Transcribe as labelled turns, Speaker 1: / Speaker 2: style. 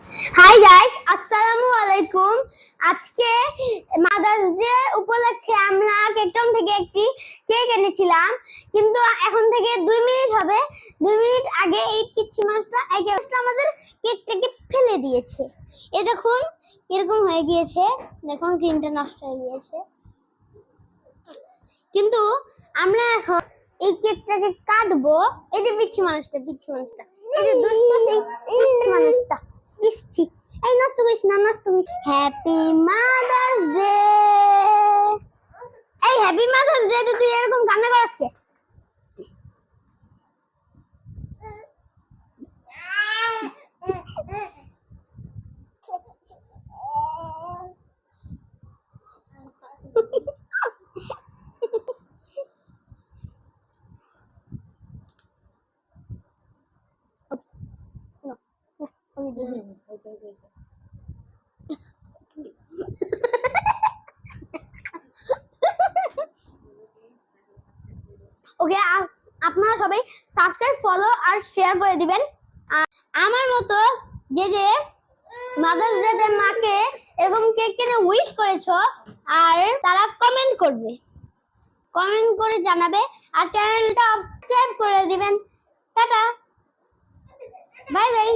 Speaker 1: Hi guys, আসসালামু আলাইকুম। আজকে মাদার্স ডে উপলক্ষে আমরা কেকটন থেকে একটি কেক এনেছিলাম, কিন্তু এখন থেকে 2 মিনিট হবে। 2 মিনিট আগে এই পিচ্চি মাছটা আমাদের কেকটাকে ফেলে দিয়েছে। এ দেখুন এরকম হয়ে গিয়েছে, দেখুন ক্রিমটা নষ্ট হয়ে গিয়েছে। কিন্তু আমরা এখন এই কেকটাকে কাটবো। এই যে পিচ্চি মানুষটা, এই যে দুষ্ট সেই পিচ্চি মানুষটা, পিচ্চি। এই নষ্ট করিস না, নষ্ট করিস। Happy mother's day. এই হ্যাপি মাদার্স ডে তে তুই এরকম কান্না করিস কে? ওকে, আপনারা সবাই সাবস্ক্রাইব, ফলো আর শেয়ার করে দিবেন। আমার মতো যে মাদার্স ডে তে মাকে এরকম কেক কিনে উইশ করেছো, আর তারা কমেন্ট করে জানাবে, আর চ্যানেলটা সাবস্ক্রাইব করে দিবেন। Tata, bye bye.